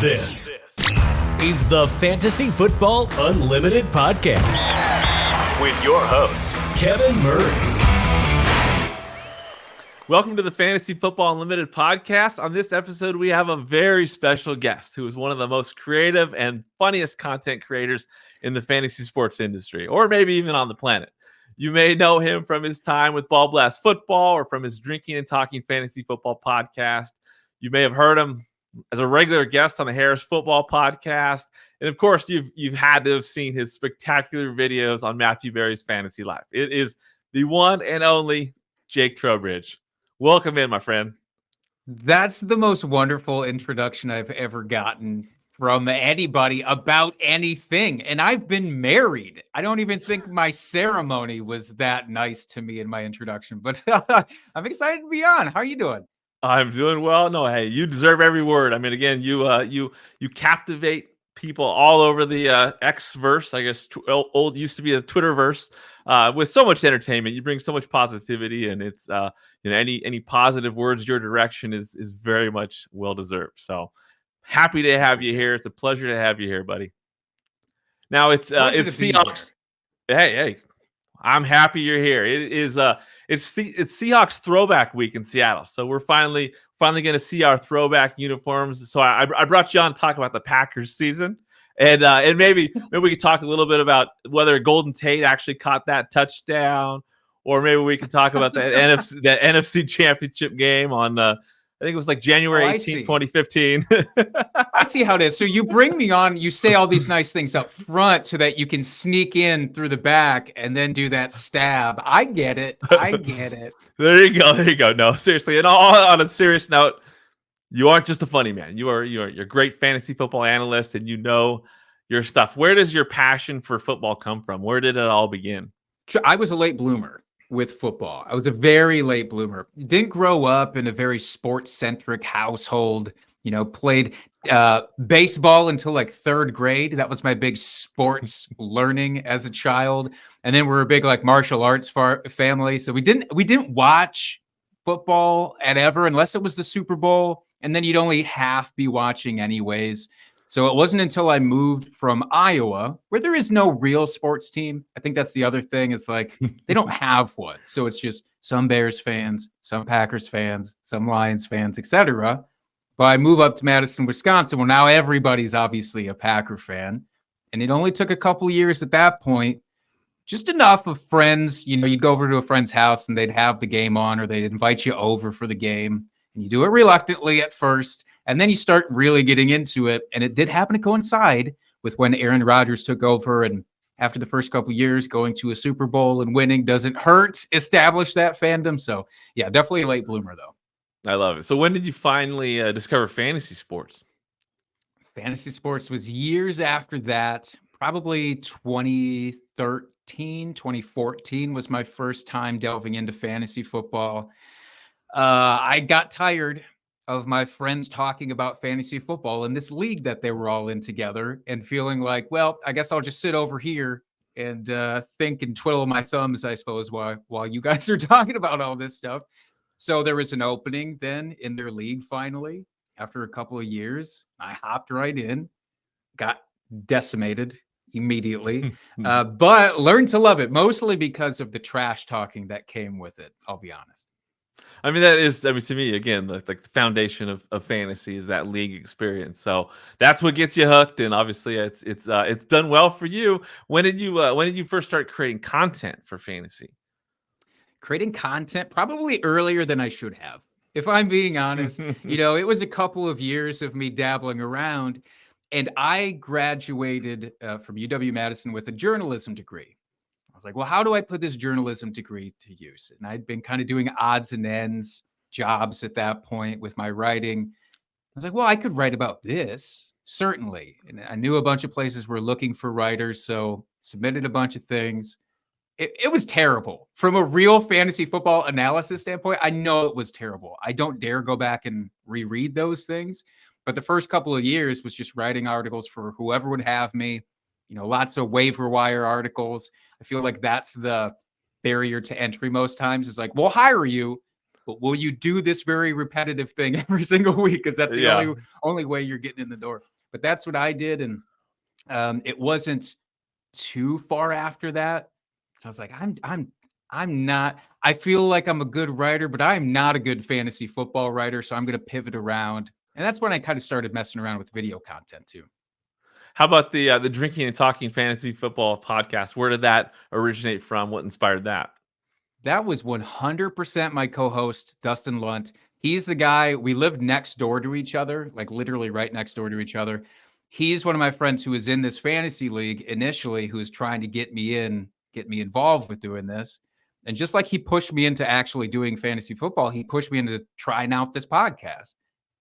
This is the Fantasy Football Unlimited podcast with your host, Kevin Murray. Welcome to the Fantasy Football Unlimited podcast. On this episode, we have a very special guest who is one of the most creative and funniest content creators in the fantasy sports industry, or maybe even on the planet. You may know him from his time with BallBlast Football or from his Drinking and Talking Fantasy Football podcast. You may have heard him as a regular guest on the Harris Football podcast. And of course, you've had to have seen his spectacular videos on Matthew Berry's Fantasy Life. It is the one and only Jake Trowbridge. Welcome in, my friend. That's the most wonderful introduction I've ever gotten from anybody about anything. And I've been married. I don't even think my ceremony was that nice to me in my introduction, but I'm excited to be on. How are you doing? I'm doing well. No, hey, you deserve every word. I mean, again, you captivate people all over the X-verse, I guess, old used to be a Twitterverse, with so much entertainment. You bring so much positivity, and it's any positive words your direction is very much well deserved. So happy to have you here. It's a pleasure to have you here, buddy. Now it's Seahawks. Hey, I'm happy you're here. It is it's Seahawks throwback week in Seattle. So we're finally going to see our throwback uniforms. So I brought you on to talk about the Packers season. And maybe we could talk a little bit about whether Golden Tate actually caught that touchdown, or maybe we could talk about that NFC Championship game on I think it was like January 18th, 2015. I see how it is. So you bring me on, you say all these nice things up front so that you can sneak in through the back and then do that stab. I get it. There you go. No, seriously. And all on a serious note, you aren't just a funny man. You're a great fantasy football analyst, and you know your stuff. Where does your passion for football come from? Where did it all begin? I was a late bloomer with football. I was a very late bloomer. Didn't grow up in a very sports-centric household. Played baseball until like third grade. That was my big sports learning as a child. And then we're a big like martial arts family. So we didn't watch football ever unless it was the Super Bowl. And then you'd only half be watching anyways. So it wasn't until I moved from Iowa, where there is no real sports team. I think that's the other thing. It's like they don't have one. So it's just some Bears fans, some Packers fans, some Lions fans, etc. But I move up to Madison, Wisconsin. Well, now everybody's obviously a Packer fan. And it only took a couple of years at that point, just enough of friends. You'd go over to a friend's house and they'd have the game on, or they'd invite you over for the game. And you do it reluctantly at first. And then you start really getting into it. And it did happen to coincide with when Aaron Rodgers took over. And after the first couple of years, going to a Super Bowl and winning doesn't hurt, establish that fandom. So, yeah, definitely a late bloomer, though. I love it. So when did you finally discover fantasy sports? Fantasy sports was years after that. Probably 2013, 2014 was my first time delving into fantasy football. I got tired of my friends talking about fantasy football in this league that they were all in together, and feeling like, well, I guess I'll just sit over here and think and twiddle my thumbs, I suppose, while you guys are talking about all this stuff. So there was an opening then in their league finally. After a couple of years, I hopped right in, got decimated immediately, but learned to love it, mostly because of the trash talking that came with it, I'll be honest. I mean, to me, again, like the foundation of fantasy is that league experience. So that's what gets you hooked, and obviously, it's done well for you. When did you first start creating content for fantasy? Creating content probably earlier than I should have, if I'm being honest. It was a couple of years of me dabbling around, and I graduated from UW-Madison with a journalism degree. I was like, well, how do I put this journalism degree to use? And I'd been kind of doing odds and ends jobs at that point with my writing. I was like, well, I could write about this, certainly. And I knew a bunch of places were looking for writers, so submitted a bunch of things. It was terrible. From a real fantasy football analysis standpoint, I know it was terrible. I don't dare go back and reread those things. But the first couple of years was just writing articles for whoever would have me. Lots of waiver wire articles. I feel like that's the barrier to entry most times. Is like, we'll hire you, but will you do this very repetitive thing every single week? Because that's the only way you're getting in the door. But that's what I did, and it wasn't too far after that. I was like, I'm not. I feel like I'm a good writer, but I'm not a good fantasy football writer. So I'm going to pivot around, and that's when I kind of started messing around with video content too. How about the Drinking and Talking Fantasy Football podcast? Where did that originate from? What inspired that? That was 100% my co-host, Dustin Lunt. He's the guy, we lived next door to each other, like literally right next door to each other. He's one of my friends who was in this fantasy league initially, who was trying to get me involved with doing this. And just like he pushed me into actually doing fantasy football, he pushed me into trying out this podcast.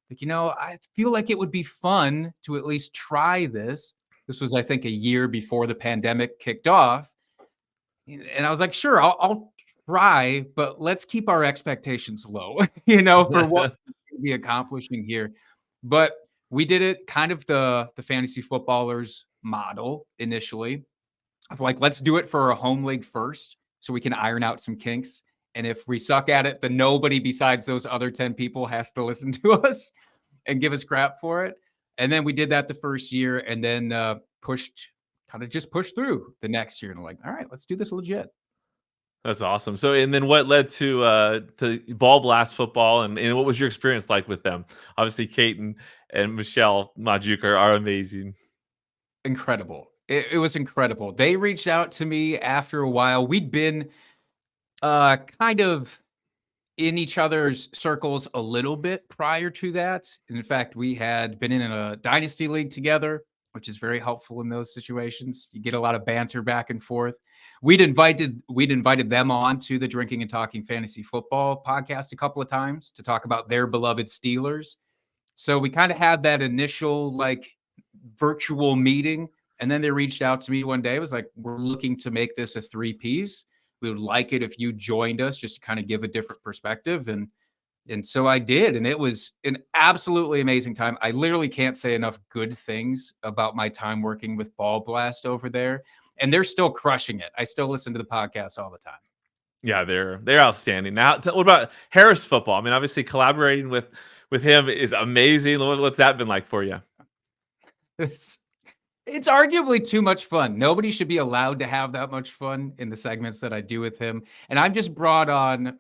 Like, I feel like it would be fun to at least try this. This was, I think, a year before the pandemic kicked off. And I was like, sure, I'll try, but let's keep our expectations low, for what we'll be accomplishing here. But we did it kind of the fantasy footballers model initially of like, let's do it for a home league first so we can iron out some kinks. And if we suck at it, then nobody besides those other 10 people has to listen to us and give us crap for it. And then we did that the first year, and then pushed through the next year. And like, all right, let's do this legit. That's awesome. So, and then what led to BallBlast Football, and what was your experience like with them? Obviously, Canton and Michelle Majuk are amazing. Incredible. It was incredible. They reached out to me after a while. We'd been kind of in each other's circles a little bit prior to that. And in fact, we had been in a dynasty league together, which is very helpful in those situations. You get a lot of banter back and forth. We'd invited them on to the Drinking and Talking Fantasy Football podcast a couple of times to talk about their beloved Steelers. So we kind of had that initial like virtual meeting. And then they reached out to me one day. It was like, we're looking to make this a 3-piece. We would like it if you joined us just to kind of give a different perspective. And so I did. And it was an absolutely amazing time. I literally can't say enough good things about my time working with BallBlast over there. And they're still crushing it. I still listen to the podcast all the time. Yeah, they're outstanding. Now, what about Harris Football? I mean, obviously collaborating with him is amazing. What's that been like for you? It's arguably too much fun. Nobody should be allowed to have that much fun in the segments that I do with him. And I'm just brought on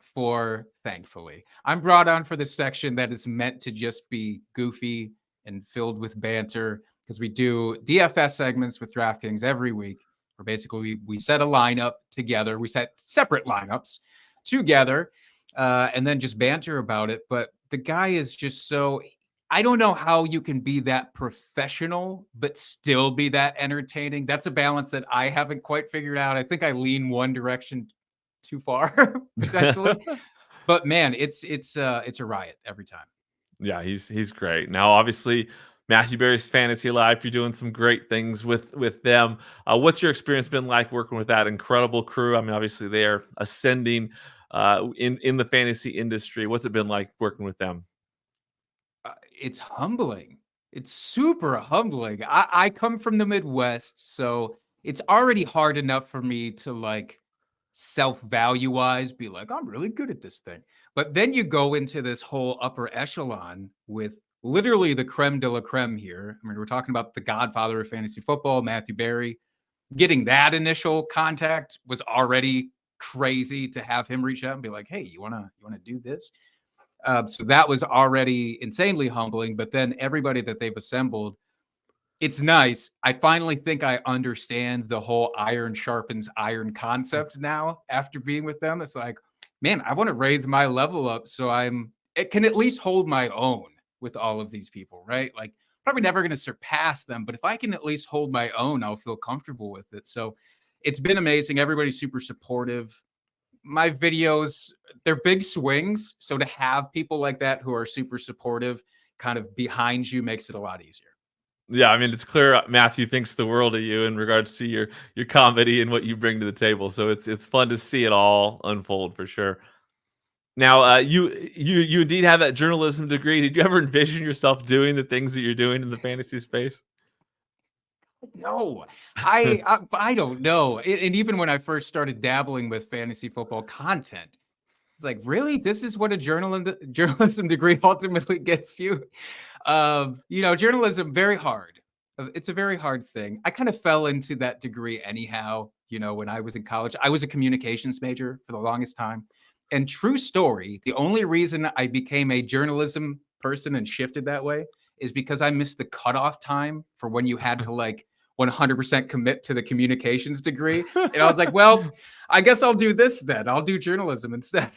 thankfully, I'm brought on for the section that is meant to just be goofy and filled with banter, because we do DFS segments with DraftKings every week, where basically we set a lineup together. We set separate lineups together and then just banter about it. But the guy is just so... I don't know how you can be that professional, but still be that entertaining. That's a balance that I haven't quite figured out. I think I lean one direction too far, potentially. But man, it's a riot every time. Yeah, he's great. Now, obviously, Matthew Berry's Fantasy Life, you're doing some great things with them. What's your experience been like working with that incredible crew? I mean, obviously, they are ascending in the fantasy industry. What's it been like working with them? It's humbling. It's super humbling. I come from the Midwest, so it's already hard enough for me to like self-value wise be like, I'm really good at this thing. But then you go into this whole upper echelon with literally the creme de la creme here. I mean, we're talking about the godfather of fantasy football, Matthew Berry. Getting that initial contact was already crazy. To have him reach out and be like, hey, you wanna do this? So that was already insanely humbling. But then everybody that they've assembled, it's nice. I finally think I understand the whole iron sharpens iron concept now after being with them. It's like, man, I want to raise my level up so it can at least hold my own with all of these people, right? Like, probably never going to surpass them, but if I can at least hold my own, I'll feel comfortable with it. So it's been amazing. Everybody's super supportive. My videos, they're big swings. So to have people like that who are super supportive kind of behind you makes it a lot easier. Yeah, I mean, it's clear Matthew thinks the world of you in regards to your comedy and what you bring to the table. So it's fun to see it all unfold for sure. Now, you indeed have that journalism degree. Did you ever envision yourself doing the things that you're doing in the fantasy space? No, I don't know. And even when I first started dabbling with fantasy football content, It's like, really? This is what a journalism degree ultimately gets you? Journalism, very hard. It's a very hard thing. I kind of fell into that degree anyhow. When I was in college, I was a communications major for the longest time. And true story, the only reason I became a journalism person and shifted that way is because I missed the cutoff time for when you had to 100% commit to the communications degree. And I was like, well, I guess I'll do this then. I'll do journalism instead.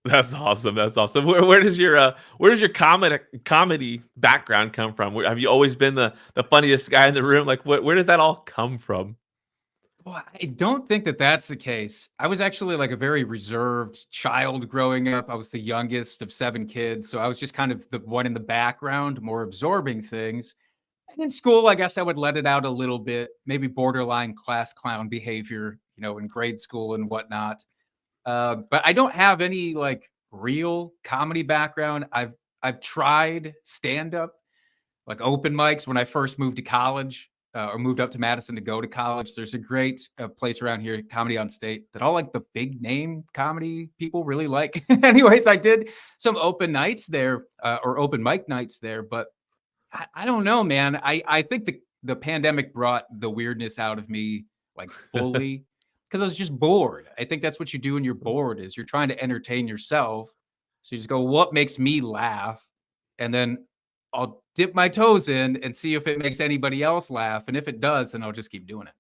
That's awesome. That's awesome. Where does your comedy background come from? Have you always been the funniest guy in the room? Like, where does that all come from? Well, I don't think that that's the case. I was actually like a very reserved child growing up. I was the youngest of 7 kids. So I was just kind of the one in the background, more absorbing things. And in school, I guess I would let it out a little bit, maybe borderline class clown behavior, in grade school and whatnot. But I don't have any real comedy background. I've tried stand up, like open mics when I first moved to college or moved up to Madison to go to college. There's a great place around here, Comedy on State, that all the big name comedy people really like. Anyways, I did some open nights there or open mic nights there, but I don't know, man. I think the pandemic brought the weirdness out of me fully. Because I was just bored. I think that's what you do when you're bored is you're trying to entertain yourself. So you just go, what makes me laugh? And then I'll dip my toes in and see if it makes anybody else laugh. And if it does, then I'll just keep doing it.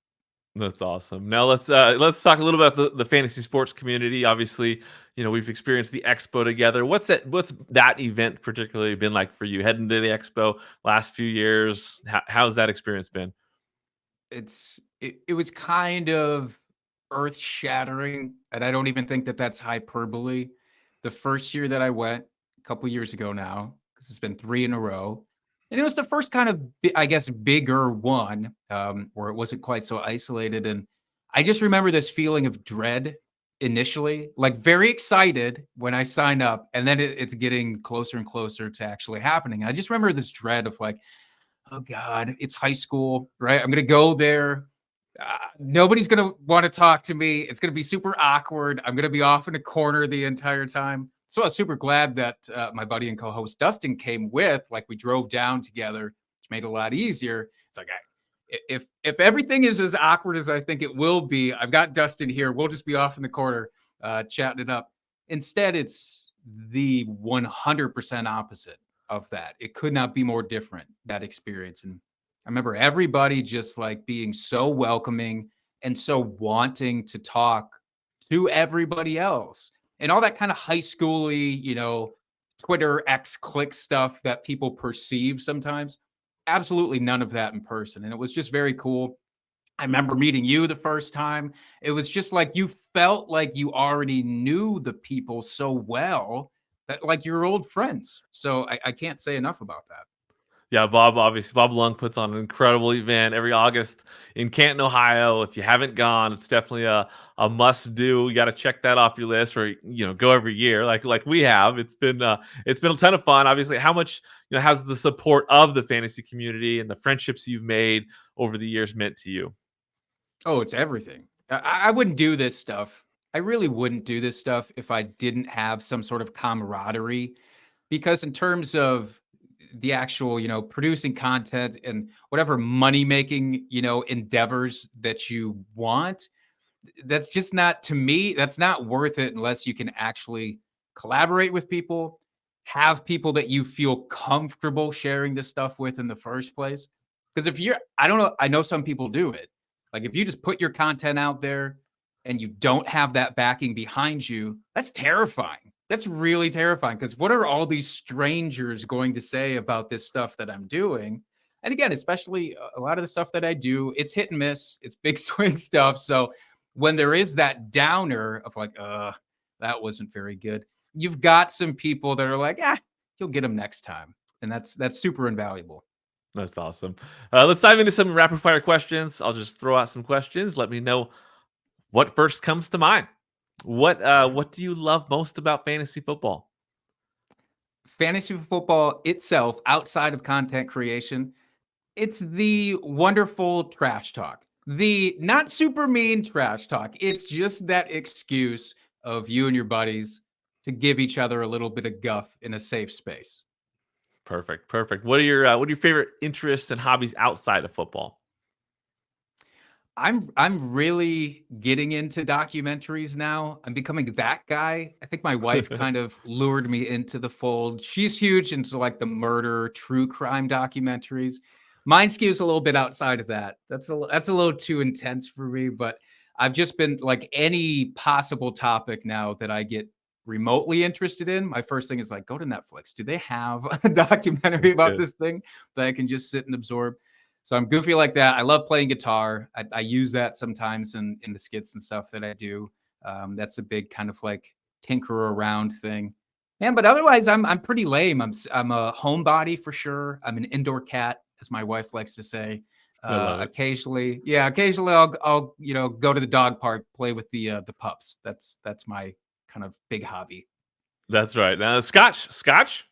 That's awesome. Now let's talk a little about the fantasy sports community. Obviously, we've experienced the expo together. What's that event particularly been like for you? Heading to the expo last few years, how's that experience been? It was kind of earth shattering, and I don't even think that that's hyperbole. The first year that I went, a couple years ago now, because it's been 3 in a row, and it was the first kind of, I guess, bigger one where it wasn't quite so isolated. And I just remember this feeling of dread initially, very excited when I sign up, and then it's getting closer and closer to actually happening. And I just remember this dread of oh God, it's high school, right? I'm going to go there. Nobody's going to want to talk to me. It's going to be super awkward. I'm going to be off in a corner the entire time. So I was super glad that my buddy and co-host Dustin came with. We drove down together, which made it a lot easier. It's if everything is as awkward as I think it will be, I've got Dustin here. We'll just be off in the corner chatting it up. Instead, it's the 100% opposite of that. It could not be more different, that experience. And I remember everybody just being so welcoming and so wanting to talk to everybody else and all that kind of high schooly, Twitter X click stuff that people perceive sometimes. Absolutely none of that in person. And it was just very cool. I remember meeting you the first time. It was just you felt like you already knew the people so well that you're old friends. So I can't say enough about that. Yeah, Bob Lung puts on an incredible event every August in Canton, Ohio. If you haven't gone, it's definitely a must do. You got to check that off your list, or go every year like we have. It's been a ton of fun. Obviously, how much has the support of the fantasy community and the friendships you've made over the years meant to you? Oh, it's everything. I wouldn't do this stuff. I really wouldn't do this stuff if I didn't have some sort of camaraderie, because in terms of the actual, producing content and whatever money-making, endeavors that you want, that's just not, to me, that's not worth it unless you can actually collaborate with people, have people that you feel comfortable sharing this stuff with in the first place. Because I don't know, I know some people do it. If you just put your content out there and you don't have that backing behind you, that's terrifying. That's really terrifying, because what are all these strangers going to say about this stuff that I'm doing? And again, especially a lot of the stuff that I do, it's hit and miss. It's big swing stuff. So when there is that downer of that wasn't very good, you've got some people that are you'll get them next time. And that's super invaluable. That's awesome. Let's dive into some rapid fire questions. I'll just throw out some questions. Let me know what first comes to mind. What do you love most about fantasy football? Fantasy football itself, outside of content creation, it's the wonderful trash talk. The not super mean trash talk. It's just that excuse of you and your buddies to give each other a little bit of guff in a safe space. Perfect. Perfect. What are your favorite interests and hobbies outside of football? I'm really getting into documentaries now. I'm becoming that guy. I think my wife kind of lured me into the fold. She's huge into like the murder, true crime documentaries. Mine skews a little bit outside of that. That's a little too intense for me, but I've just been like any possible topic now that I get remotely interested in. My first thing is like, go to Netflix. Do they have a documentary about this thing that I can just sit and absorb? So I'm goofy like that. I love playing guitar. I use that sometimes in the skits and stuff that I do. That's a big kind of like tinker around thing. Man, but otherwise I'm pretty lame. I'm a homebody for sure. I'm an indoor cat, as my wife likes to say. I love it. Occasionally I'll go to the dog park, play with the pups. That's my kind of big hobby. That's right. Now, Scotch.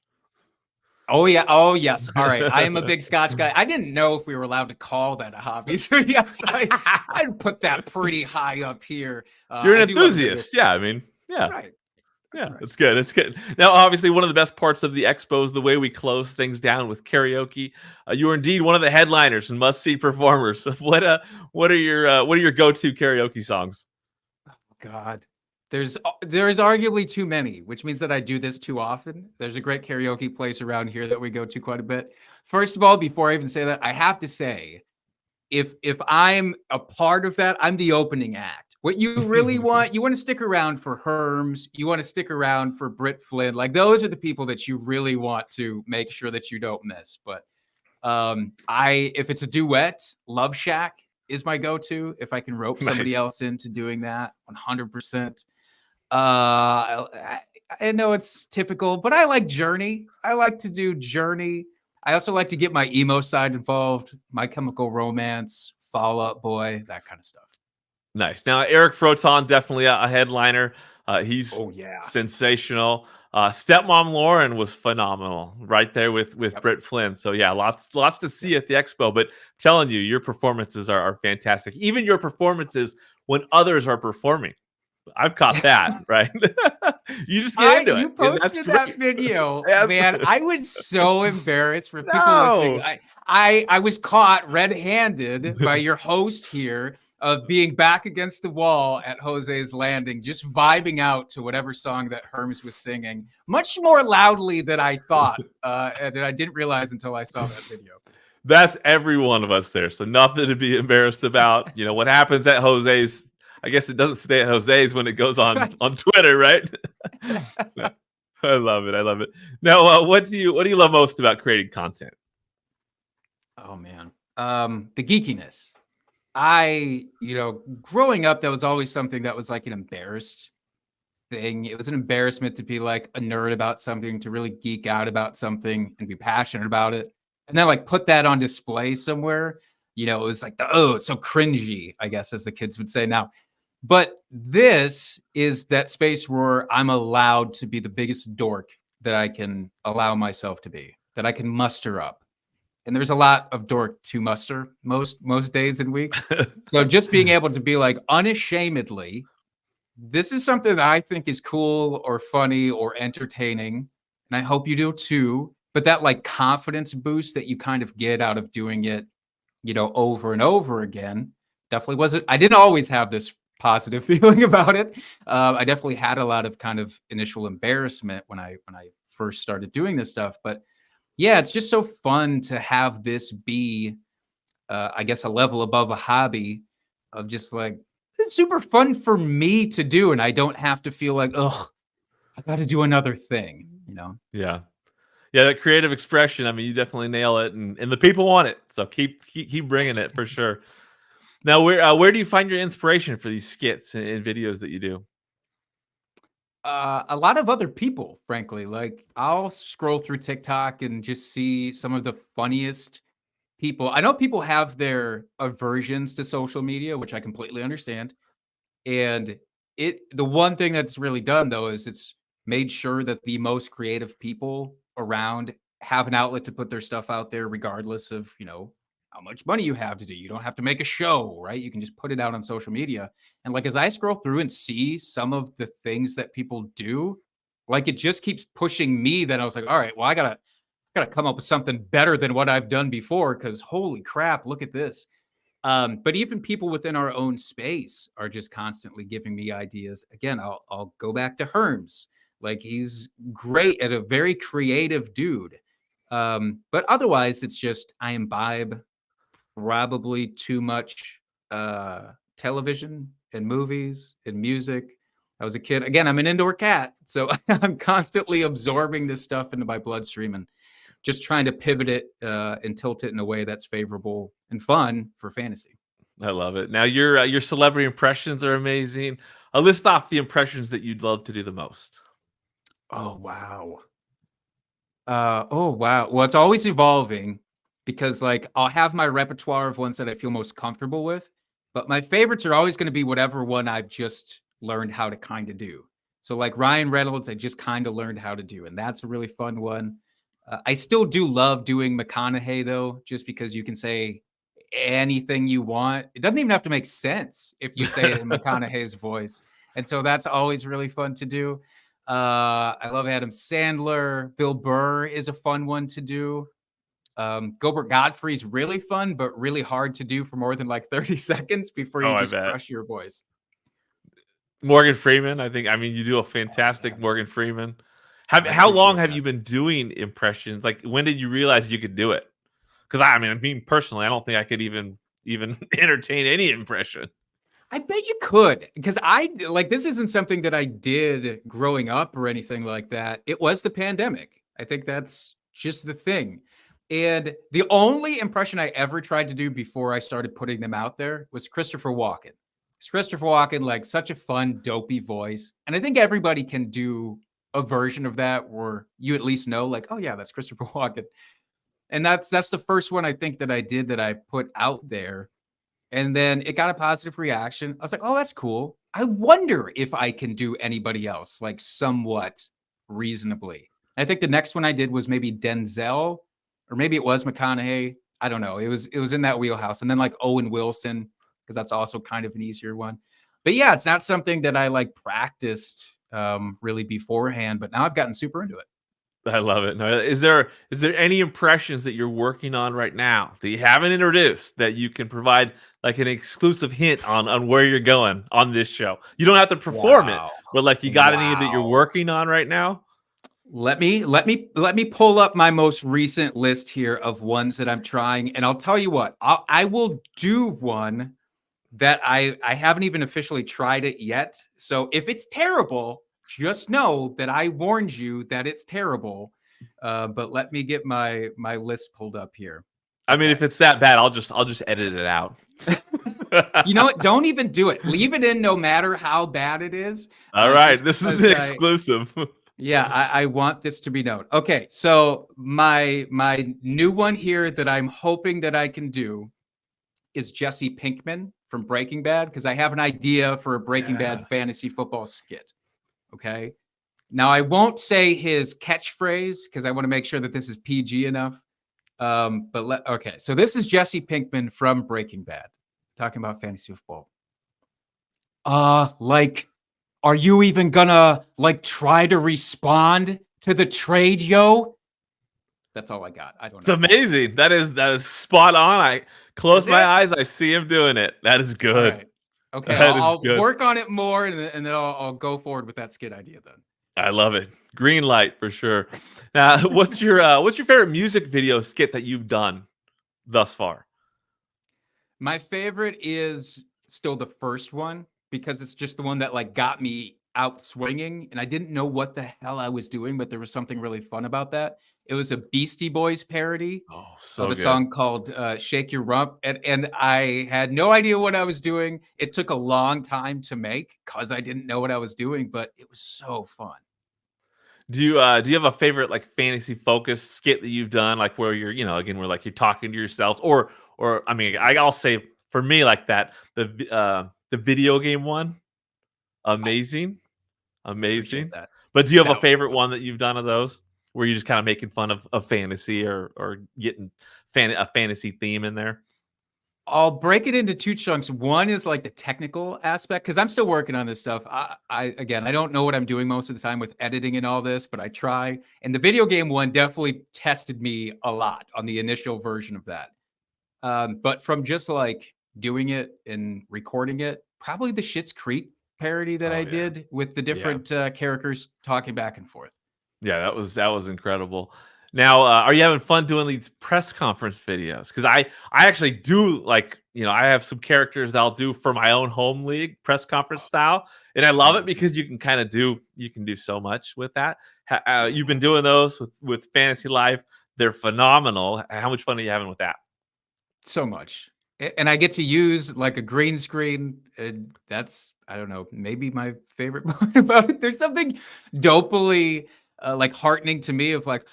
Oh yeah. Oh yes. All right. I am a big Scotch guy. I didn't know if we were allowed to call that a hobby. So yes, I'd put that pretty high up here. You're an enthusiast. Yeah. I mean, yeah. That's right. Yeah, it's good. It's good. Now, obviously, one of the best parts of the expo is the way we close things down with karaoke. You are indeed one of the headliners and must-see performers. What are your go-to karaoke songs? God, there's arguably too many, which means that I do this too often. There's a great karaoke place around here that we go to quite a bit. First of all, before I even say that, I have to say, if I'm a part of that, I'm the opening act. What you really want, you want to stick around for Herms, you want to stick around for Britt Flynn. Like those are the people that you really want to make sure that you don't miss. But if it's a duet, Love Shack is my go-to. If I can rope somebody else into doing that, 100%. I know it's typical, but I like Journey. I like to do Journey. I also like to get my emo side involved, My Chemical Romance, Fall Out Boy, that kind of stuff. Nice. Now, Eric Froton, definitely a headliner. He's sensational. Stepmom Lauren was phenomenal, right there with Britt Flynn. So yeah, lots to see at the expo. But telling you, your performances are fantastic. Even your performances when others are performing. I've caught that, right? You just get into it. You posted that video, man. I was so embarrassed for people listening. I was caught red-handed by your host here of being back against the wall at Jose's Landing, just vibing out to whatever song that Herms was singing, much more loudly than I thought, and I didn't realize until I saw that video. That's every one of us there, so nothing to be embarrassed about. You know what happens at Jose's. I guess it doesn't stay at Jose's when it goes on Twitter, right? I love it. I love it. Now, what do you love most about creating content? Oh man, the geekiness. Growing up, that was always something that was like an embarrassed thing. It was an embarrassment to be like a nerd about something, to really geek out about something and be passionate about it. And then like put that on display somewhere, it was like, it's so cringy, I guess, as the kids would say now. But this is that space where I'm allowed to be the biggest dork that I can allow myself to be, that I can muster up. And there's a lot of dork to muster most days and weeks. So just being able to be like unashamedly, this is something that I think is cool or funny or entertaining. And I hope you do too. But that like confidence boost that you kind of get out of doing it, over and over again, definitely wasn't. I didn't always have this positive feeling about it. I definitely had a lot of kind of initial embarrassment when I first started doing this stuff. But yeah, it's just so fun to have this be, I guess, a level above a hobby of just like, it's super fun for me to do. And I don't have to feel like, I got to do another thing, Yeah. Yeah, that creative expression. I mean, you definitely nail it. And the people want it. So keep bringing it for sure. Now, where do you find your inspiration for these skits and videos that you do? A lot of other people, frankly. Like I'll scroll through TikTok and just see some of the funniest people. I know people have their aversions to social media, which I completely understand. And the one thing that's really done though is it's made sure that the most creative people around have an outlet to put their stuff out there, regardless of how much money you have to do. You don't have to make a show, right? You can just put it out on social media. And like, as I scroll through and see some of the things that people do, like it just keeps pushing me. Then I was like, all right, well, I gotta come up with something better than what I've done before. Cause holy crap, look at this. But even people within our own space are just constantly giving me ideas. Again, I'll go back to Herms. Like he's great at a very creative dude. But otherwise, it's just I imbibe probably too much television and movies and music. I was a kid. Again, I'm an indoor cat, so I'm constantly absorbing this stuff into my bloodstream and just trying to pivot it and tilt it in a way that's favorable and fun for fantasy. I love it. Now your celebrity impressions are amazing. I'll list off the impressions that you'd love to do the most. Oh wow. Oh wow. Well, it's always evolving because like I'll have my repertoire of ones that I feel most comfortable with, but my favorites are always going to be whatever one I've just learned how to kind of do. So like Ryan Reynolds, I just kind of learned how to do, and that's a really fun one. I still do love doing McConaughey though, just because you can say anything you want. It doesn't even have to make sense if you say it in McConaughey's voice, and so that's always really fun to do. I love Adam Sandler. Bill Burr is a fun one to do. Gilbert Gottfried's really fun, but really hard to do for more than like 30 seconds before you just crush your voice. Morgan Freeman, I mean, you do a fantastic Morgan Freeman. How long have you been doing impressions? Like, when did you realize you could do it? Because I mean, personally, I don't think I could even entertain any impression. I bet you could, because this isn't something that I did growing up or anything like that. It was the pandemic. I think that's just the thing. And the only impression I ever tried to do before I started putting them out there was Christopher Walken. Christopher Walken, like such a fun, dopey voice. And I think everybody can do a version of that where you at least know, like, oh yeah, that's Christopher Walken. And that's the first one I think that I did that I put out there. And then it got a positive reaction. I was like, oh, that's cool. I wonder if I can do anybody else, like somewhat reasonably. I think the next one I did was maybe Denzel, or maybe it was McConaughey. I don't know. It was in that wheelhouse. And then like Owen Wilson, because that's also kind of an easier one. But yeah, it's not something that I like practiced really beforehand, but now I've gotten super into it. I love it. No, is there any impressions that you're working on right now that you haven't introduced that you can provide like an exclusive hint on where you're going on this show? You don't have to perform it, but like you got any that you're working on right now? Let me pull up my most recent list here of ones that I'm trying, and I'll tell you what, I will do one that I haven't even officially tried it yet. So if it's terrible, just know that I warned you that it's terrible. But let me get my list pulled up here. I mean, if it's that bad, I'll just edit it out. You know what? Don't even do it. Leave it in no matter how bad it is. All right. This is the exclusive. Yeah, I want this to be known. Okay, so my new one here that I'm hoping that I can do is Jesse Pinkman from Breaking Bad, because I have an idea for a Breaking Bad fantasy football skit. Okay. Now I won't say his catchphrase because I want to make sure that this is PG enough. Okay. So this is Jesse Pinkman from Breaking Bad talking about fantasy football. Are you even gonna like try to respond to the trade, yo? That's all I got. I don't know. It's amazing. That is spot on. I close my eyes. I see him doing it. That is good. Right. Okay, I'll work on it more, and then I'll go forward with that skit idea then. I love it. Green light for sure. Now, what's your favorite music video skit that you've done thus far? My favorite is still the first one because it's just the one that like got me out swinging, and I didn't know what the hell I was doing, but there was something really fun about that. It was a Beastie Boys parody of a song called Shake Your Rump. And I had no idea what I was doing. It took a long time to make because I didn't know what I was doing, but it was so fun. Do you have a favorite like fantasy focused skit that you've done, like where you're, again, where like you're talking to yourself, or I mean, I'll say for me like that, the video game one, amazing. But do you have a favorite one that you've done of those? where you're just kind of making fun of fantasy or getting a fantasy theme in there? I'll break it into two chunks. One is like the technical aspect, because I'm still working on this stuff. Again, I don't know what I'm doing most of the time with editing and all this, but I try. And the video game one definitely tested me a lot on the initial version of that. But from just like doing it and recording it, probably the Schitt's Creek parody that I did with the different characters talking back and forth. Yeah, that was incredible. Now, are you having fun doing these press conference videos? Because I actually do, like, I have some characters that I'll do for my own home league press conference style, and I love it because you can do so much with that. You've been doing those with Fantasy Life. They're phenomenal. How much fun are you having with that? So much. And I get to use like a green screen, and that's, I don't know, maybe my favorite part about it. There's something dopely like heartening to me of like,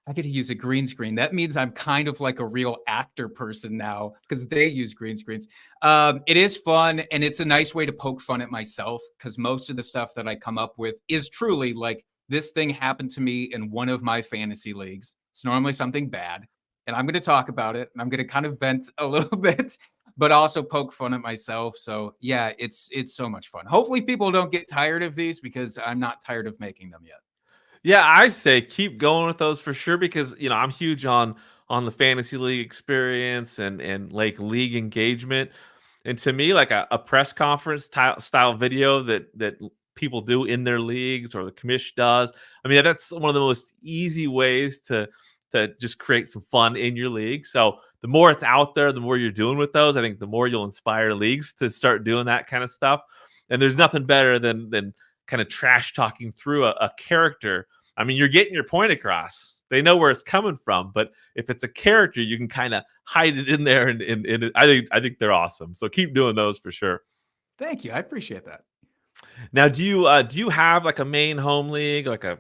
I get to use a green screen. That means I'm kind of like a real actor person now because they use green screens. It is fun, and it's a nice way to poke fun at myself, because most of the stuff that I come up with is truly like, this thing happened to me in one of my fantasy leagues. It's normally something bad, and I'm going to talk about it, and I'm going to kind of vent a little bit, but also poke fun at myself. So yeah, it's so much fun. Hopefully people don't get tired of these, because I'm not tired of making them yet. Yeah, I say keep going with those for sure, because I'm huge on the fantasy league experience and like league engagement. And to me, like a press conference style video that people do in their leagues or the commish does. I mean, that's one of the most easy ways to just create some fun in your league. So the more it's out there, the more you're doing with those, I think the more you'll inspire leagues to start doing that kind of stuff. And there's nothing better than kind of trash talking through a character. I mean, you're getting your point across. They know where it's coming from, but if it's a character, you can kind of hide it in there. And I think they're awesome. So keep doing those for sure. Thank you. I appreciate that. Now, do you have like a main home league, like a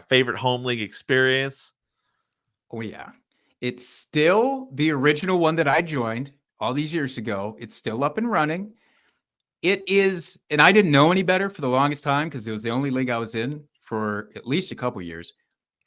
favorite home league experience? Oh yeah. It's still the original one that I joined all these years ago. It's still up and running. It is, and I didn't know any better for the longest time because it was the only league I was in for at least a couple years.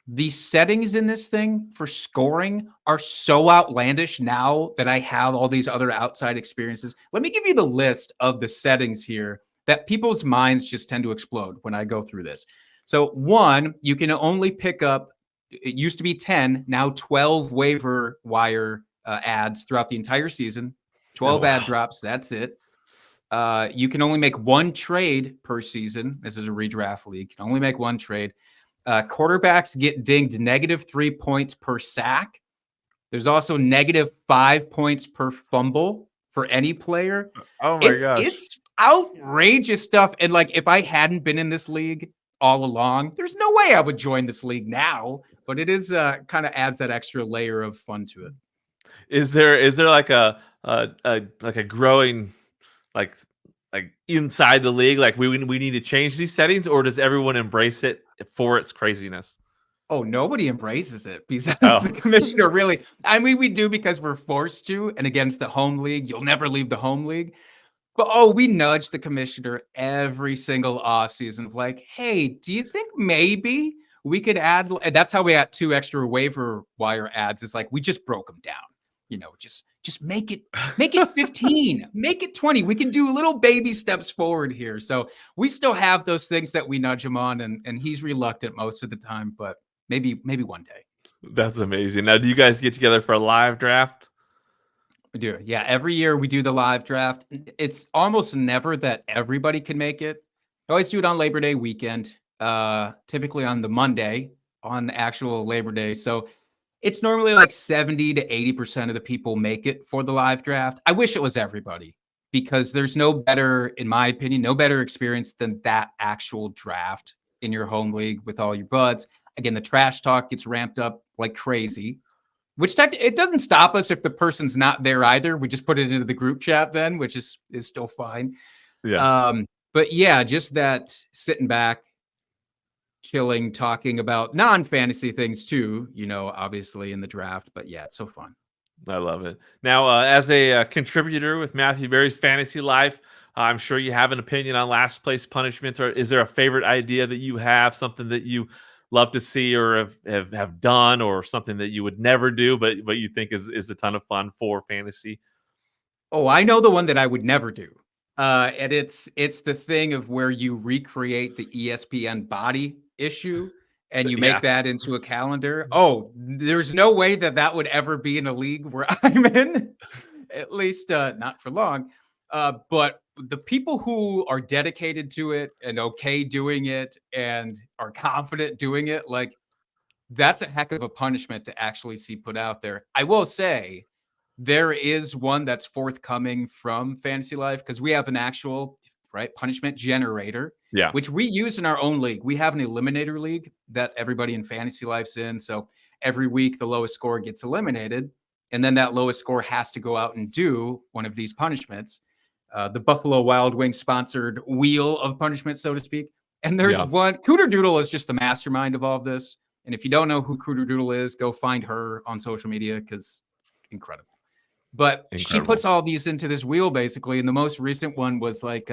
The settings in this thing for scoring are so outlandish now that I have all these other outside experiences. Let me give you the list of the settings here that people's minds just tend to explode when I go through this. So one, you can only pick up, it used to be 10, now 12 waiver wire ads throughout the entire season. 12 ad drops, that's it. You can only make one trade per season. This is a redraft league. You can only make one trade. Quarterbacks get dinged -3 points per sack. There's also -5 points per fumble for any player. Oh my gosh. It's outrageous stuff. And like, if I hadn't been in this league all along, there's no way I would join this league now. But it is kind of adds that extra layer of fun to it. Is there like a growing like inside the league, like we need to change these settings, or does everyone embrace it for its craziness? Oh, nobody embraces it besides the commissioner, really. I mean, we do because we're forced to, and against the home league, you'll never leave the home league. But we nudge the commissioner every single offseason of like, hey, do you think maybe we could add? And that's how we got 2 extra waiver wire ads. It's like we just broke them down. Just make it 15, make it 20. We can do little baby steps forward here. So we still have those things that we nudge him on, and he's reluctant most of the time, but maybe one day. That's amazing. Now, do you guys get together for a live draft? We do. Yeah. Every year we do the live draft. It's almost never that everybody can make it. I always do it on Labor Day weekend, typically on the Monday on actual Labor Day. So it's normally like 70 to 80% of the people make it for the live draft. I wish it was everybody, because there's no better, in my opinion, no better experience than that actual draft in your home league with all your buds. Again, the trash talk gets ramped up like crazy, which it doesn't stop us if the person's not there either. We just put it into the group chat then, which is still fine. Yeah. But yeah, just that sitting back, chilling, talking about non-fantasy things too, obviously in the draft. But yeah, it's so fun. I love it. Now, as a contributor with Matthew Berry's Fantasy Life, I'm sure you have an opinion on last place punishments, or is there a favorite idea that you have, something that you love to see or have done, or something that you would never do, but you think is a ton of fun for fantasy? Oh, I know the one that I would never do. And it's the thing of where you recreate the ESPN body issue and you Yeah. make that into a calendar. Oh, there's no way that that would ever be in a league where I'm in, at least not for long. But the people who are dedicated to it and okay doing it and are confident doing it, like that's a heck of a punishment to actually see put out there. I will say there is one that's forthcoming from Fantasy Life because we have an actual punishment generator, Yeah. which we use in our own league. We have an eliminator league that everybody in Fantasy Life's in. So every week the lowest score gets eliminated, and then that lowest score has to go out and do one of these punishments. The Buffalo Wild Wings sponsored wheel of punishment, so to speak. And there's one. Cooter Doodle is just the mastermind of all of this. And if you don't know who Cooter Doodle is, go find her on social media because incredible. But she puts all these into this wheel basically. And the most recent one was like,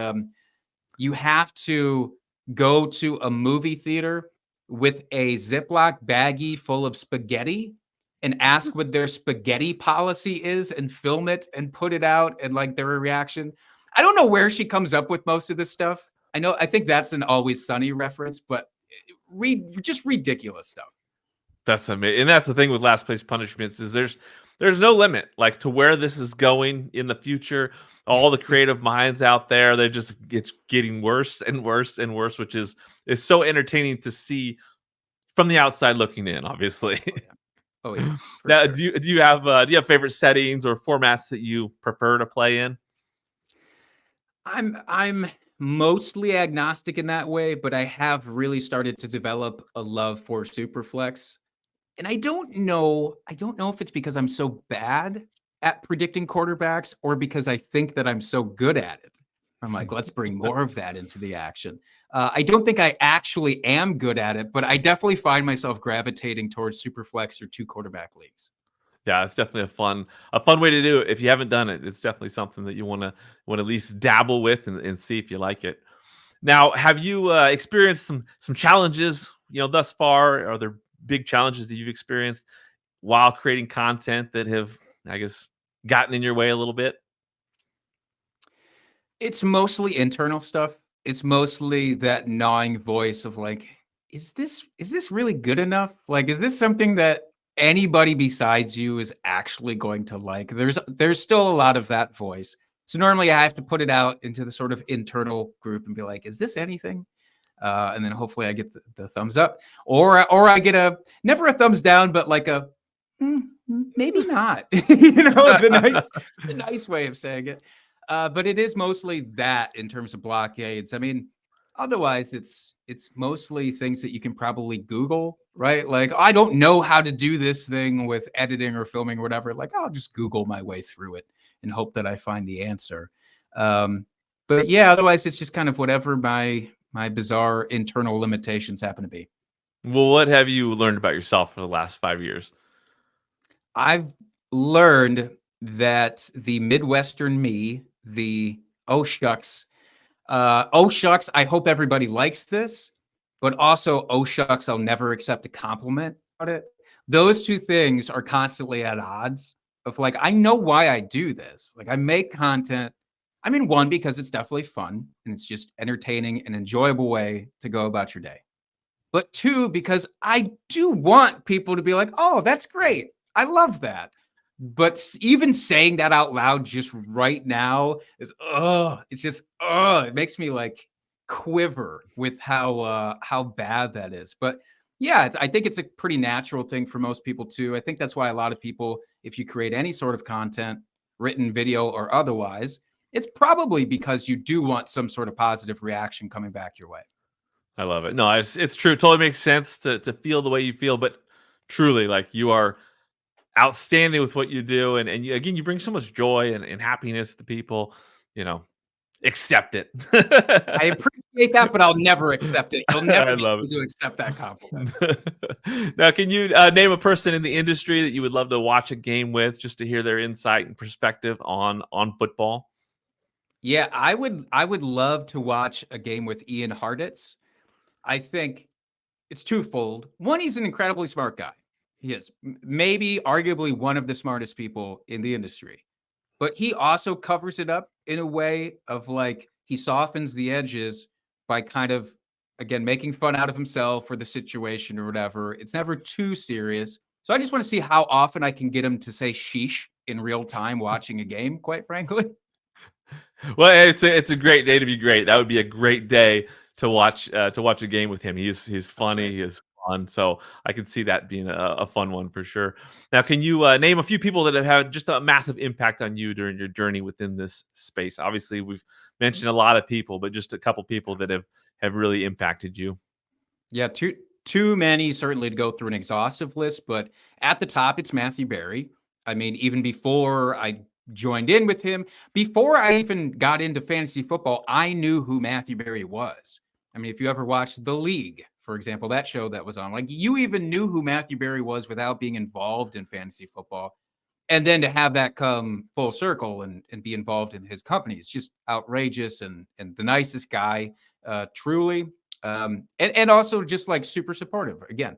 you have to go to a movie theater with a Ziploc baggie full of spaghetti and ask what their spaghetti policy is and film it and put it out and like their reaction. I don't know where she comes up with most of this stuff. I think that's an Always Sunny reference, but just ridiculous stuff. That's amazing. And that's the thing with last place punishments is there's no limit like to where this is going in the future. All the creative minds out there, it's getting worse and worse and worse, which is so entertaining to see from the outside looking in, obviously. Oh yeah. Now, sure. do you have favorite settings or formats that you prefer to play in? I'm mostly agnostic in that way, but I have really started to develop a love for Superflex. And I don't know if it's because I'm so bad at predicting quarterbacks or because I think that I'm so good at it. I'm like, let's bring more of that into the action. I don't think I actually am good at it, but I definitely find myself gravitating towards Superflex or 2 quarterback leagues. Yeah, it's definitely a fun way to do it. If you haven't done it, it's definitely something that you want to at least dabble with and see if you like it. Now, have you experienced some challenges, thus far? Are there big challenges that you've experienced while creating content that have, I guess, gotten in your way a little bit? It's mostly internal stuff. It's mostly that gnawing voice of like, is this really good enough? Like, is this something that anybody besides you is actually going to like? There's still a lot of that voice. So normally I have to put it out into the sort of internal group and be like, is this anything? And then hopefully I get the thumbs up, or I get never a thumbs down, but like a maybe not. The nice way of saying it. But it is mostly that in terms of blockades. I mean, otherwise it's mostly things that you can probably Google, right? Like, I don't know how to do this thing with editing or filming or whatever. Like, I'll just Google my way through it and hope that I find the answer. But yeah, otherwise it's just kind of whatever my bizarre internal limitations happen to be. Well, what have you learned about yourself for the last 5 years? I've learned that the Midwestern me, oh shucks, I hope everybody likes this, but also oh shucks, I'll never accept a compliment about it. Those two things are constantly at odds of like, I know why I do this. Like, I make content. I mean, one, because it's definitely fun and it's just entertaining and enjoyable way to go about your day. But 2, because I do want people to be like, oh, that's great. I love that. But even saying that out loud just right now is, it makes me like quiver with how bad that is. But yeah, I think it's a pretty natural thing for most people too. I think that's why a lot of people, if you create any sort of content, written, video, or otherwise, it's probably because you do want some sort of positive reaction coming back your way. I love it. No, it's true. It totally makes sense to feel the way you feel, but truly, like, you are outstanding with what you do, and you bring so much joy and happiness to people. Accept it. I appreciate that, but I'll never accept it. You'll never be able to accept that compliment. Now, can you name a person in the industry that you would love to watch a game with, just to hear their insight and perspective on football? Yeah, I would love to watch a game with Ian Harditz. I think it's twofold. One, he's an incredibly smart guy. He is maybe arguably one of the smartest people in the industry, but he also covers it up in a way of like he softens the edges by kind of, again, making fun out of himself or the situation or whatever. It's never too serious. So I just want to see how often I can get him to say sheesh in real time watching a game, quite frankly. Well, it's a great day to be great. That would be a great day to watch a game with him. He's funny. Right. He is fun. So I can see that being a fun one for sure. Now, can you name a few people that have had just a massive impact on you during your journey within this space? Obviously, we've mentioned a lot of people, but just a couple people that have really impacted you. Yeah, too many certainly to go through an exhaustive list, but at the top it's Matthew Berry. I mean, even before I joined in with him, before I even got into fantasy football, I knew who Matthew Berry was. I mean, if you ever watched The League, for example, that show that was on, like you even knew who Matthew Berry was without being involved in fantasy football. And then to have that come full circle and be involved in his company is just outrageous and the nicest guy, truly. And also just like super supportive again.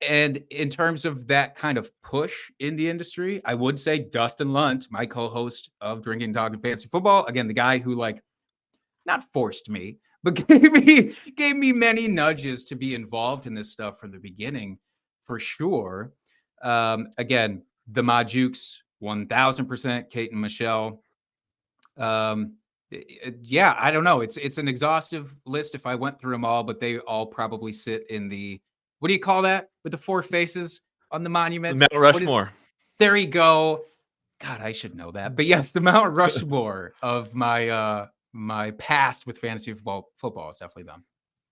And in terms of that kind of push in the industry, I would say Dustin Lunt, my co-host of Drinking Dog and Fantasy Football, again, the guy who like not forced me, but gave me many nudges to be involved in this stuff from the beginning, for sure. Again, the Majukes, 1000%, Kate and Michelle. Yeah, I don't know. It's an exhaustive list if I went through them all, but they all probably sit in the, what do you call that with the four faces on the monument? Mount Rushmore. There you go. God, I should know that. But yes, the Mount Rushmore of my my past with fantasy football is definitely them.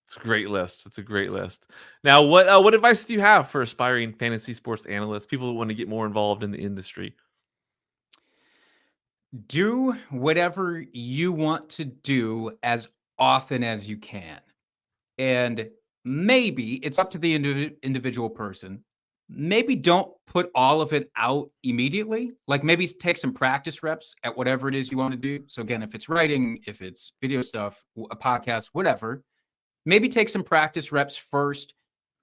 It's a great list. It's a great list. Now, what advice do you have for aspiring fantasy sports analysts, people who want to get more involved in the industry? Do whatever you want to do as often as you can. And maybe it's up to the individual person. Maybe don't put all of it out immediately. Like maybe take some practice reps at whatever it is you want to do. So again, if it's writing, if it's video stuff, a podcast, whatever, maybe take some practice reps first,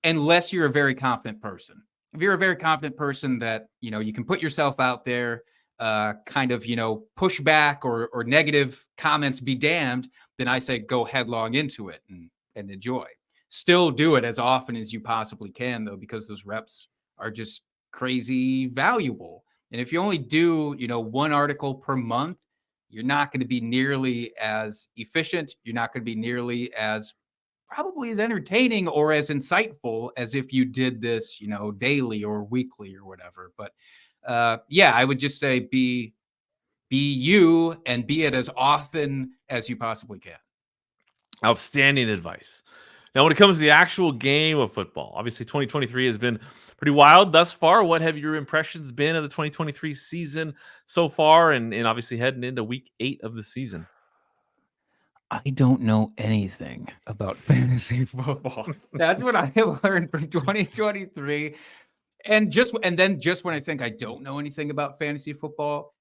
unless you're a very confident person. If you're a very confident person that, you know, you can put yourself out there, kind of, you know, push back or negative comments be damned, then I say go headlong into it and enjoy. Still do it as often as you possibly can, though, because those reps are just crazy valuable. And if you only do, you know, one article per month, you're not going to be nearly as efficient. You're not going to be nearly as probably as entertaining or as insightful as if you did this, you know, daily or weekly or whatever. But yeah, I would just say be you and be it as often as you possibly can. Outstanding advice. Now, when it comes to the actual game of football, obviously 2023 has been pretty wild thus far. What have your impressions been of the 2023 season so far, and obviously heading into week 8 of the season? I don't know anything about fantasy football. That's what I have learned from 2023. And then when I think I don't know anything about fantasy football,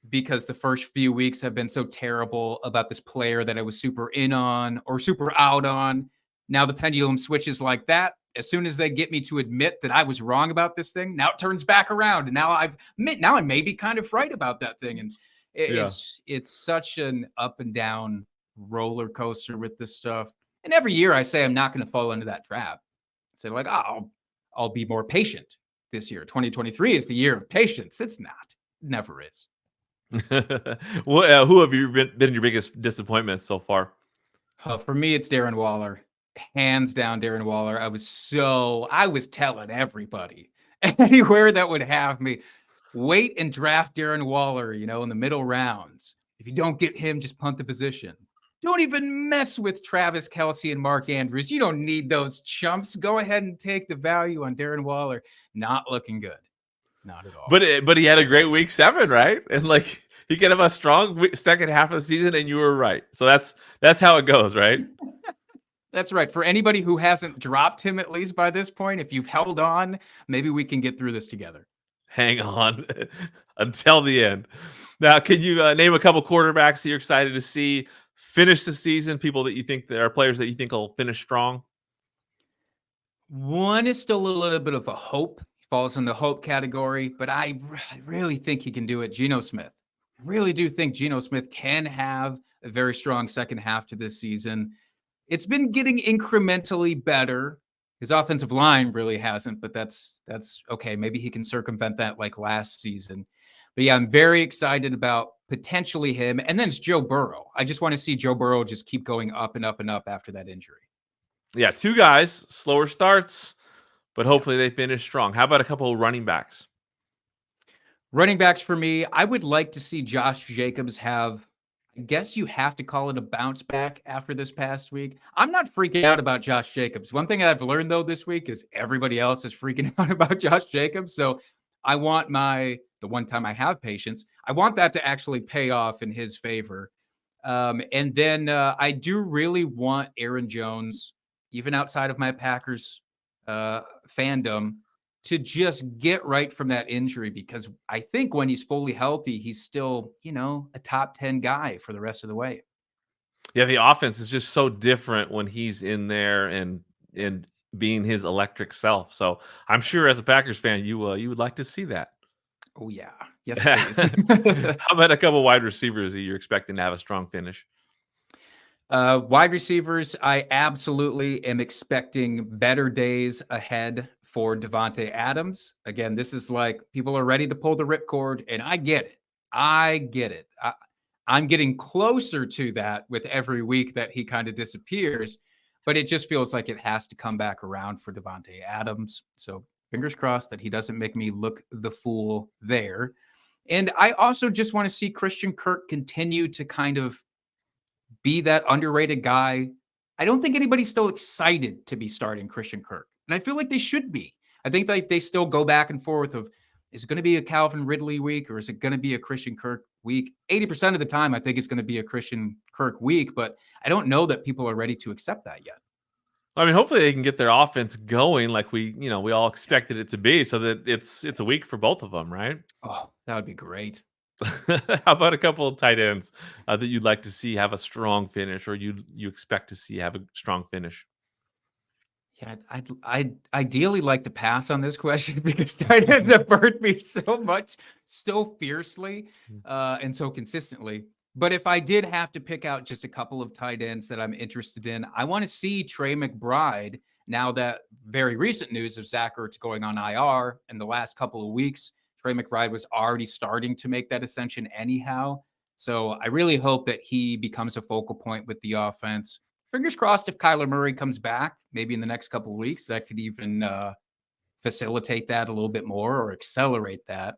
because the first few weeks have been so terrible about this player that I was super in on or super out on. Now the pendulum switches like that. As soon as they get me to admit that I was wrong about this thing, now it turns back around, and now I may be kind of right about that thing. And it's such an up and down roller coaster with this stuff. And every year I say I'm not going to fall into that trap. Say like, oh, I'll be more patient this year. 2023 is the year of patience. It's not. It never is. Well, who have you been your biggest disappointment so far? For me, it's Darren Waller. Hands down, Darren Waller. I was telling everybody anywhere that would have me, wait and draft Darren Waller, you know, in the middle rounds. If you don't get him, just punt the position. Don't even mess with Travis Kelce and Mark Andrews. You don't need those chumps. Go ahead and take the value on Darren Waller. Not looking good. Not at all. But he had a great week 7, right? And like he could have a strong second half of the season, and you were right. So that's how it goes, right? That's right. For anybody who hasn't dropped him, at least by this point, if you've held on, maybe we can get through this together. Hang on until the end. Now, can you name a couple quarterbacks that you're excited to see finish the season? People that you think there are players that you think will finish strong? One is still a little bit of a hope. He falls in the hope category, but I really think he can do it. Geno Smith. I really do think Geno Smith can have a very strong second half to this season. It's been getting incrementally better. His offensive line really hasn't, but that's okay. Maybe he can circumvent that like last season. But yeah, I'm very excited about potentially him. And then it's Joe Burrow. I just want to see Joe Burrow just keep going up and up and up after that injury. Yeah, two guys, slower starts, but hopefully they finish strong. How about a couple of running backs? Running backs for me, I would like to see Josh Jacobs have, I guess you have to call it a bounce back after this past week. I'm not freaking out about Josh Jacobs. One thing I've learned though this week is everybody else is freaking out about Josh Jacobs. So I want the one time I have patience, I want that to actually pay off in his favor. And then I do really want Aaron Jones, even outside of my Packers fandom, to just get right from that injury, because I think when he's fully healthy, he's still, a top 10 guy for the rest of the way. Yeah, the offense is just so different when he's in there and being his electric self. So I'm sure as a Packers fan, you would like to see that. Oh, yeah. Yes, please. How about a couple wide receivers that you're expecting to have a strong finish? Wide receivers, I absolutely am expecting better days ahead for Devontae Adams. Again, this is like people are ready to pull the ripcord, and I get it. I'm getting closer to that with every week that he kind of disappears, but it just feels like it has to come back around for Devontae Adams. So fingers crossed that he doesn't make me look the fool there. And I also just want to see Christian Kirk continue to kind of be that underrated guy. I don't think anybody's still excited to be starting Christian Kirk. And I feel like they should be. I think like they still go back and forth of, is it going to be a Calvin Ridley week or is it going to be a Christian Kirk week? 80% of the time, I think it's going to be a Christian Kirk week, but I don't know that people are ready to accept that yet. I mean, hopefully they can get their offense going like we all expected it to be, so that it's a week for both of them, right? Oh, that would be great. How about a couple of tight ends that you'd like to see have a strong finish, or you expect to see have a strong finish? Yeah, I'd ideally like to pass on this question because tight ends have burned me so much, so fiercely, and so consistently. But if I did have to pick out just a couple of tight ends that I'm interested in, I want to see Trey McBride. Now that very recent news of Zach Ertz going on IR in the last couple of weeks, Trey McBride was already starting to make that ascension anyhow. So I really hope that he becomes a focal point with the offense. Fingers crossed if Kyler Murray comes back, maybe in the next couple of weeks, that could even facilitate that a little bit more or accelerate that.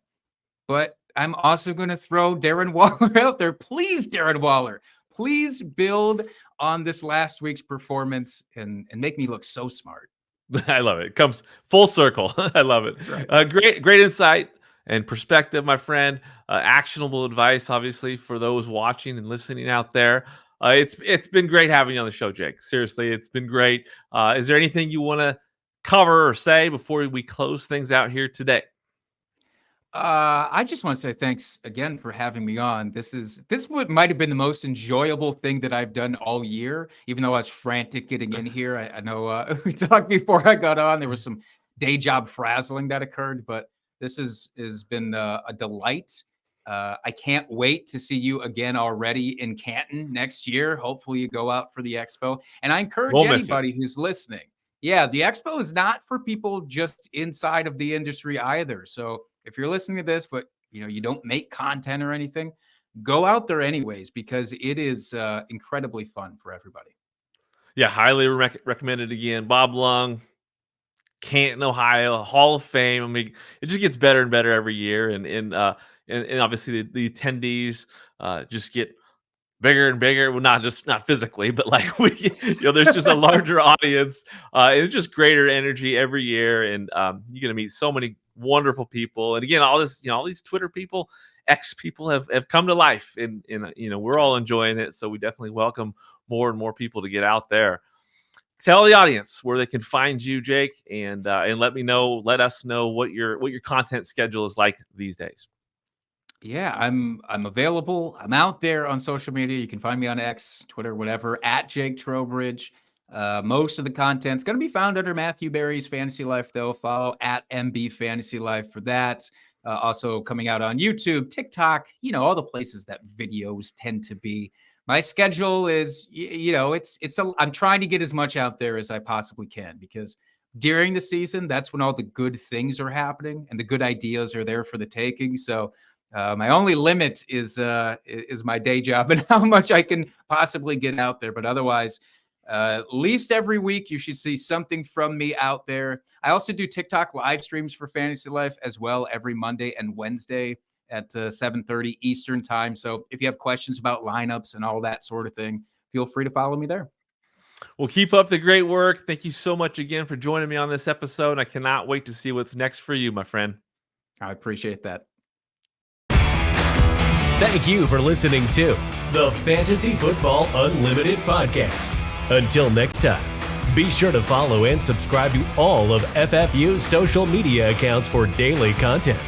But I'm also going to throw Darren Waller out there. Please, Darren Waller, please build on this last week's performance and make me look so smart. I love it. It comes full circle. I love it. That's right. Great insight and perspective, my friend. Actionable advice, obviously, for those watching and listening out there. It's been great having you on the show, Jake. Seriously, it's been great. Is there anything you want to cover or say before we close things out here today? I just want to say thanks again for having me on. This might have been the most enjoyable thing that I've done all year, even though I was frantic getting in here. I know we talked before I got on. There was some day job frazzling that occurred, but this has been a delight. I can't wait to see you again already in Canton next year. Hopefully you go out for the expo. And I encourage anybody who's listening. Yeah, the expo is not for people just inside of the industry either. So if you're listening to this, but you don't make content or anything, go out there anyways, because it is incredibly fun for everybody. Yeah, highly recommended again. Bob Lung, Canton, Ohio, Hall of Fame. I mean, it just gets better and better every year, and obviously the attendees just get bigger and bigger. Well, not physically, but like there's just a larger audience. It's just greater energy every year, and you're gonna meet so many wonderful people. And again, all these Twitter people, X people have come to life, and we're all enjoying it. So we definitely welcome more and more people to get out there. Tell the audience where they can find you, Jake, and let us know what your content schedule is like these days. Yeah, I'm available. I'm out there on social media. You can find me on X, Twitter, whatever, at Jake Trowbridge. Most of the content's going to be found under Matthew Berry's Fantasy Life, though. Follow at MB Fantasy Life for that. Also coming out on YouTube, TikTok, all the places that videos tend to be. My schedule is, I'm trying to get as much out there as I possibly can, because during the season, that's when all the good things are happening and the good ideas are there for the taking. So my only limit is my day job and how much I can possibly get out there. But otherwise, at least every week, you should see something from me out there. I also do TikTok live streams for Fantasy Life as well every Monday and Wednesday at 7:30 Eastern time. So if you have questions about lineups and all that sort of thing, feel free to follow me there. Well, keep up the great work. Thank you so much again for joining me on this episode. I cannot wait to see what's next for you, my friend. I appreciate that. Thank you for listening to the Fantasy Football Unlimited podcast. Until next time, be sure to follow and subscribe to all of FFU's social media accounts for daily content.